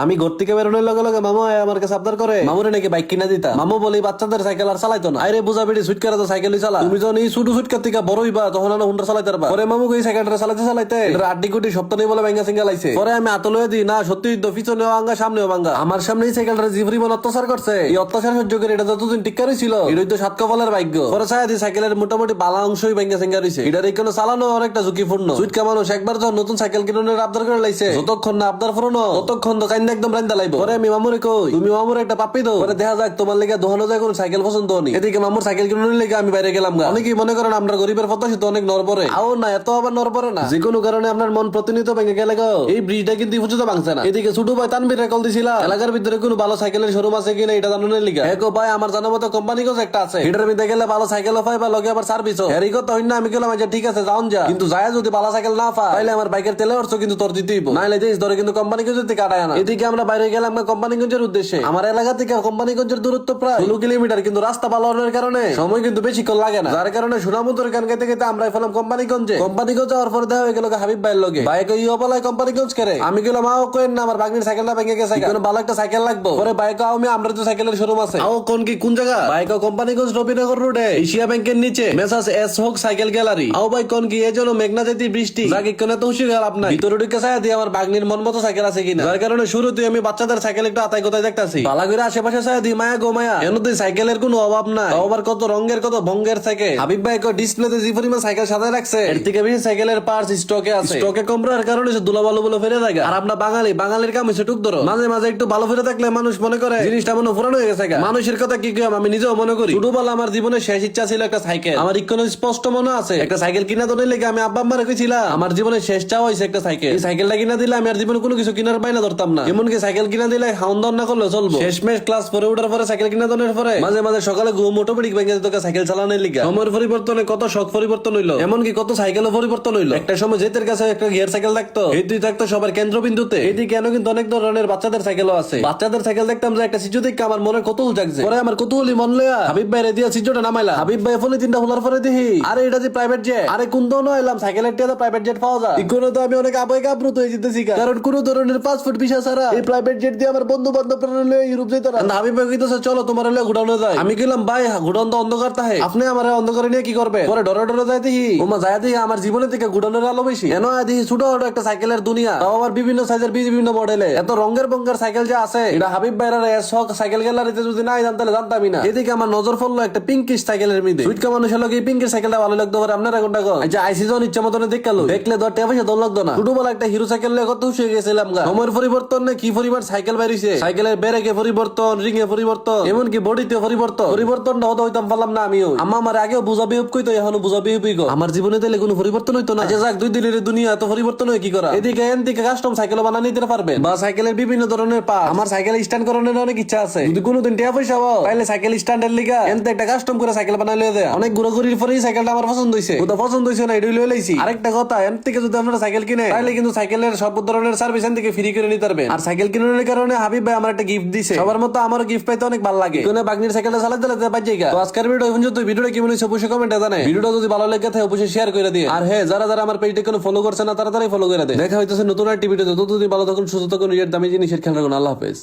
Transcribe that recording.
আমি ঘর থেকে বেরোনোর লগে লগে মামু আমার কাছে আবদার করে মামুরে নাকি বাইক কিনা দিতা। মামু বলি বাচ্চাদের সাইকেল আর চালাইতো না। আরে বুঝা বেড়ি সুইট করে তো সাইকেলই চালা। তুমি যখন এই ছোট সুইটকার থেকে বড় হইবা তখন না হুন্ডা চালাইতে পারবা। পরে মামু এই সাইকেলটা চালাইতে চালাইতে এটা আড্ডি গুটি সপ্তাহ নেই বলে ব্যাঙ্গা সিঙ্গা লাইছে। পরে আমি আতলে দিই না সত্যি পিছনেও ভাঙ্গা সামনেও ভাঙ্গা। আমার সামনে এই সাইকেলটা জিভরি মন অত্যাচার করছে। এই অত্যাচার সহ্য করে এটা যতদিন টিক্কারই ছিল এটাই তো সাত কপালের ভাগ্য। পরে ছায়া দি সাইকেলের মোটামুটি বালা অংশই ব্যাঙ্গা সিঙ্গা রয়েছে। এটার এখানে চালানো অনেকটা ঝুঁকিপূর্ণ। সুইটকা মানুষ একবার যখন নতুন সাইকেল কিনানোর আবদার করে লাইছে যতক্ষণ না আবদার ফুরনো ততক্ষণ তো কাইন্দা একদম রান্দা লাইব। পরে আমি মামুরে কই তুমি মামুর একটা পাপ্পি দাও। পরে দেখা যাক তোমার লেগে দোহানো যায় কোন সাইকেল পছন্দ হনি। এদিকে মামুর সাইকেল কিনানোর লেগে আমি বাইরে গেলাম গা। অনেকেই মনে করেন আমরা গরিবের প্রত্যাশী তো অনেক নড়বড়ে। আও না এত আবার নড়বড়ে না। যে কোনো কারণে আপনার মন প্রতিনিয়ত ভেঙে গেলে গো এই ব্রিজটা কিন্তু পর্যন্ত ভাঙছে না। এদিকে ছোট ভাই তানবীর কল দিছিলাম এলাকার ভিতরে কোনো ভালো সাইকেলের শোরুম আছে কিনা এটা জানানোর লিগা। একো ভাই আমার জানার মতো কোম্পানিগঞ্জ একটা আছে। এটার মধ্যে গেলে ভালো সাইকেলও পাই বা লগে আবার সার্ভিসও। এরই কথা হই না আমি গেলাম আচ্ছা ঠিক আছে যাওন যা। কিন্তু যায় যদি ভালো সাইকেল না পাই তাহলে আমার বাইকের তেলে অর্থ কিন্তু তোর দিতেই হইব। নাইলে দেশ ধরে কিন্তু কোম্পানিগঞ্জ থেকে কাটায় না। এদিকে আমরা বাইরে গেলাম কোম্পানিগঞ্জের উদ্দেশ্যে। আমার এলাকা থেকে কোম্পানিগঞ্জের দূরত্ব প্রায় 16 কিলোমিটার। কিন্তু রাস্তা ভালো হওয়ার কারণে সময় কিন্তু বেশিক্ষণ লাগে না। যার কারণে সুনামুতর গান গাইতে গাইতে আমরা ফেলাম কোম্পানিগঞ্জে। কোম্পানিগঞ্জ যাওয়ার পর দেখা হয়ে গেল হাবিব ভাইয়ের লগে। বাইক ইয়ে বলায় কোম্পানিগঞ্জ করে আমি গেলাম আও কইন না আমার বাগনির সাইকেলটা ভেঙে গেছে কোনো ভালো একটা সাইকেল লাগবে। পরে বাইক আমি আমরা তো সাইকেলের শোরুম আছে। আও কোন কি কোন জায়গা বাইক কোম্পানিগঞ্জ রবিনগর রোডে এশিয়া ব্যাংকের নিচে মেসাস এস হোক সাইকেল গ্যালারি। আও ভাই কোন কি এই জন্য মেঘনা যেতে বৃষ্টি জাগি কোন তো হুশি গেল আপনার ভিতরে ঢুকে চাই দিয়ে আমার বাগনির মন মতো সাইকেল আছে কিনা। যার কারণে শুরুতে আমি বাচ্চাদের সাইকেল একটু আতাই কোথায় দেখতাছি ভালো করে আশেপাশে চাই দি মায়া গো মায়া এন তুই সাইকেলের কোনো অভাব নাই। আবার কত রঙের কত ভঙ্গের সাইকেল হাবিব ভাই ডিসপ্লেতে যে পরিমাণ সাইকেল সাজায় রাখছে এর থেকে বেশি সাইকেলের পার্টস স্টকে আছে। স্টকে কম রাখার কারণে সে দুলা ভালো বলে ফেলে যায়। আর আমরা বাঙালির কাম হচ্ছে টুক ধরো মাঝে মাঝে একটু ভালো ফিরে থাকলে মানুষ মনে করে জিনিসটা মনে পুরানো হয়ে গেছে। মানুষের কথা কি কম আমি নিজেও মনে করি ছোটবেলা আমার জীবনের শেষ ইচ্ছা ছিল একটা সাইকেল। আমার ইকোনো স্পষ্ট মনে আছে একটা সাইকেল কিনা তো লেগে আমি আব্বা আম্মা রেখেছিলাম আমার জীবনের শেষ চাওয়া হয়েছে একটা সাইকেল। এই সাইকেলটা কিনা দিলে আমি আর জীবনে কোনো কিছু কিনার বাইনা ধরতাম না। এমনকি সাইকেল কিনা দিলে খাওয়ান না করলে চলবো। শেষমেশ ক্লাস 4 উঠার পরে সাইকেল কিনা দেওয়ার পরে মাঝে মাঝে সকালে ঘুম অটোমেটিক ভেঙে যেত সাইকেল চালানোর লিগা। সময়ের পরিবর্তনে কত শখ পরিবর্তন হইলো এমনকি কত সাইকেলও পরিবর্তন হইলো। একটা সময় যেতের কাছে একটা গিয়ার সাইকেল থাকতো এই দুই থাকতো সবার কেন্দ্রবিন্দুতে। এদিকে কেন কিন্তু অনেক ধরনের বাচ্চাদের সাইকেলও আছে। বাচ্চাদের সাইকেল দেখতাম যে একটা সিজু দেখে আমার মনে কৌতূহল জাগছে। পরে আমার কৌতূহলী মন লয়া হাবিব ভাই রেডিয়া সিজুটা নামাইলা। হাবিব ভাই ফোনে তিনটা খোলার পরে দেখি আরে এটা যে প্রাইভেট জেট। আরে কোন দোনো এলাম সাইকেলের টিয়া প্রাইভেট জেট পাওয়া যায় ইকোনো তো আমি অনেক আবেগ আপ্লুত হয়ে যেতেছি কারণ কোন ধরনের পাসপোর্ট ভিসা ছাড়া এই প্রাইভেট জেট দিয়ে আমার বন্ধু বান্ধব ইউরোপ যেতে না। হাবিব ভাই কইতেছে চলো তোমার হলে ঘুরানো যায়। আমি গেলাম ভাই ঘুরান তো অন্ধকার তাহে আপনি আমার অন্ধকারে নিয়ে কি করবে। পরে ডরে ডরে যাই দেখি ওমা যায় দেখি আমার জীবনের থেকে ঘুরানোর আলো বেশি এন দেখি ছোট ছোট একটা সাইকেলের দুনিয়া তাও আবার বিভিন্ন সাইজের বিভিন্ন মডেলে এত রঙের বঙ্গের সাইকেল যে আছে এটা হাবিব ভাইয়ের শখ সাইকেল গ্যালারিতে যদি নাই জানতাম জানতামই না। এদিকে আমার নজর পড়লো একটা পিঙ্কিশ সাইকেলের মধ্যে সুইটকা মানুষের লোক এই পিঙ্কের সাইকেলটা ভালো লাগতো পারে আপনারা কোনটা কো আচ্ছা আইসি জন ইচ্ছা মতন দেখালো দেখলে দর টেয়া পয়সা দল লাগতো না। ছোটবেলা একটা হিরো সাইকেল নিয়ে কত খুশি হয়ে গেছিলাম গা। সময়ের পরিবর্তন কি পরিমাণ সাইকেল বাইরেছে সাইকেলের ব্রেকে পরিবর্তন রিং এ পরিবর্তন এমনকি বডিতে পরিবর্তন হতে হইতাম পারলাম না আমিও আম্মা আমার আগেও বুঝাবি কইতো এখনো বুঝাবি গো আমার জীবনে তাহলে কোনো পরিবর্তন হইতো না। আচ্ছা যাক 2 দিনের দুনিয়া এত পরিবর্তন হয় কি করা। এদিকে এনদিকে কাস্টম সাইকেল বানানো নিতে পারবেন বা সাইকেলের বিভিন্ন ধরনের পার্ট। আমার সাইকেল স্ট্যান্ড করানোর অনেক ইচ্ছা আছে যদি কোনোদিন টিয়া পয়সা পাও তাহলে সাইকেল স্ট্যান্ডের লিগা এনতে একটা কাস্টম করে সাইকেল বানাইলে দেয়। অনেক ঘুরাঘুরির পরেই সাইকেলটা আমার পছন্দ হইছে ওটা পছন্দ হইছে না এটাই লয়ে লাইছি। আরেকটা কথা এন থেকে যদি আপনারা সাইকেল কিনে তাহলে কিন্তু সাইকেলের সব ধরনের সার্ভিস এন থেকে ফ্রি করে নিতে পারবেন। আর সাইকেল কিনার কারণে হাবিব ভাই আমার একটা গিফট দিছে সবার মতো আমার গিফট পাইতে অনেক ভালো লাগে। কোন বাগনির সাইকেলটা চালাতে চালাতে বাজে গা। তো আজকের ভিডিও এখন যদি ভিডিওটা কেমন হইছে অবশ্যই কমেন্টে জানাই। ভিডিওটা যদি ভালো লাগে থাকে অবশ্যই শেয়ার করে দিন। আর হ্যাঁ যারা যারা আমার পেজটা কোনো ফলো করছে না তাড়াতাড়ি ফলো করে দেন। দেখা হইতেছে নতুন একটা ভিডিওতে। ততদিন ভালো থাকুন সুস্থ থাকুন নিজের দামি জিনিসের খেয়াল রাখুন। আল্লাহ হাফেজ।